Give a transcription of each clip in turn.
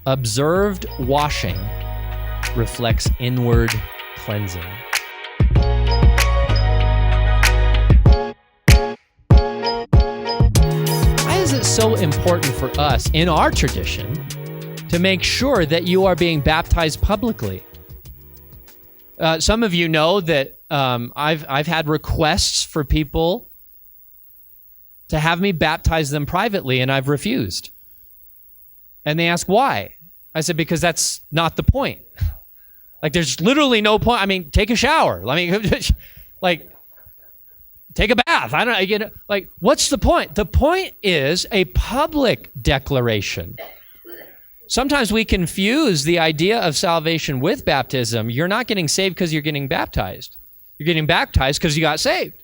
Observed washing reflects inward cleansing. Why is it so important for us in our tradition to make sure that you are being baptized publicly? Some of you know that I've had requests for people to have me baptize them privately, and I've refused. And they ask why. I said, because that's not the point. Like, there's literally no point. I mean, take a shower. I mean, like, take a bath. I don't, you know, like, what's the point? The point is a public declaration. Sometimes we confuse the idea of salvation with baptism. You're not getting saved because you're getting baptized. You're getting baptized because you got saved.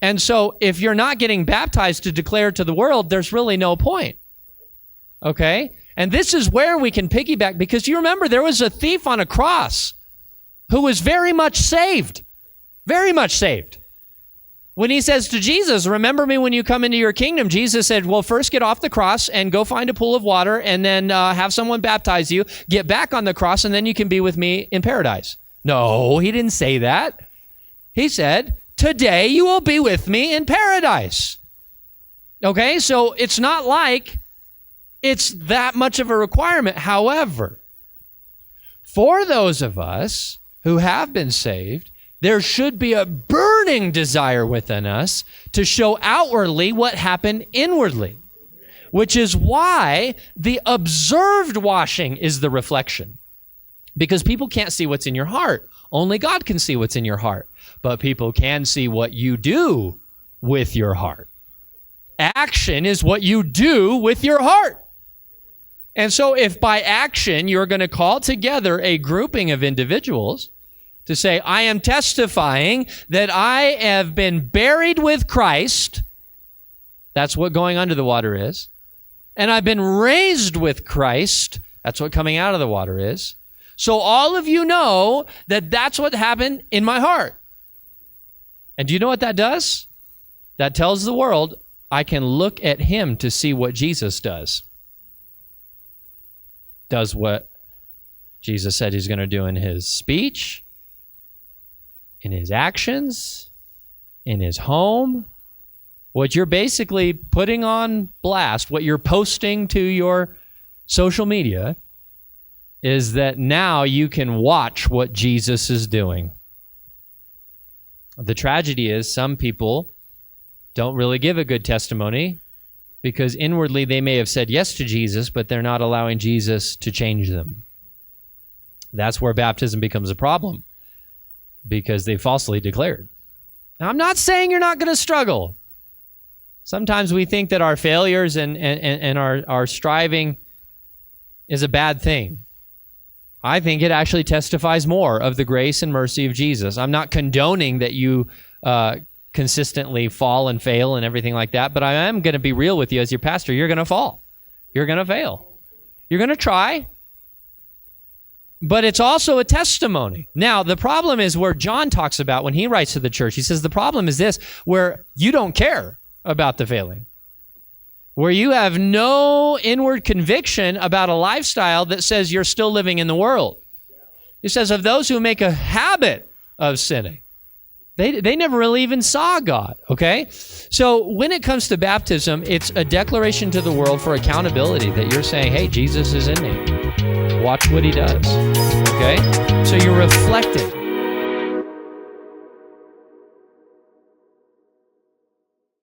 And so if you're not getting baptized to declare to the world, there's really no point. Okay? And this is where we can piggyback, because you remember there was a thief on a cross who was very much saved. Very much saved. When he says to Jesus, remember me when you come into your kingdom, Jesus said, well, first get off the cross and go find a pool of water and then have someone baptize you, get back on the cross, and then you can be with me in paradise. No, he didn't say that. He said, today you will be with me in paradise. Okay, so it's not like it's that much of a requirement. However, for those of us who have been saved, there should be a burning desire within us to show outwardly what happened inwardly, which is why the observed washing is the reflection. Because people can't see what's in your heart. Only God can see what's in your heart. But people can see what you do with your heart. Action is what you do with your heart. And so if by action you're going to call together a grouping of individuals to say, I am testifying that I have been buried with Christ. That's what going under the water is. And I've been raised with Christ. That's what coming out of the water is. So all of you know that that's what happened in my heart. And do you know what that does? That tells the world, I can look at him to see what Jesus does. Does what Jesus said he's going to do in his speech, in his actions, in his home. What you're basically putting on blast, what you're posting to your social media, is that now you can watch what Jesus is doing. The tragedy is some people don't really give a good testimony because inwardly they may have said yes to Jesus, but they're not allowing Jesus to change them. That's where baptism becomes a problem, because they falsely declared. Now, I'm not saying you're not going to struggle. Sometimes we think that our failures and our striving is a bad thing. I think it actually testifies more of the grace and mercy of Jesus. I'm not condoning that you consistently fall and fail and everything like that, but I am going to be real with you as your pastor. You're going to fall. You're going to fail. You're going to try. But it's also a testimony. Now, the problem is where John talks about when he writes to the church. He says the problem is this, where you don't care about the failing, where you have no inward conviction about a lifestyle that says you're still living in the world. He says of those who make a habit of sinning, they never really even saw God, okay? So when it comes to baptism, it's a declaration to the world for accountability that you're saying, hey, Jesus is in me. Watch what he does, okay? So you're reflecting.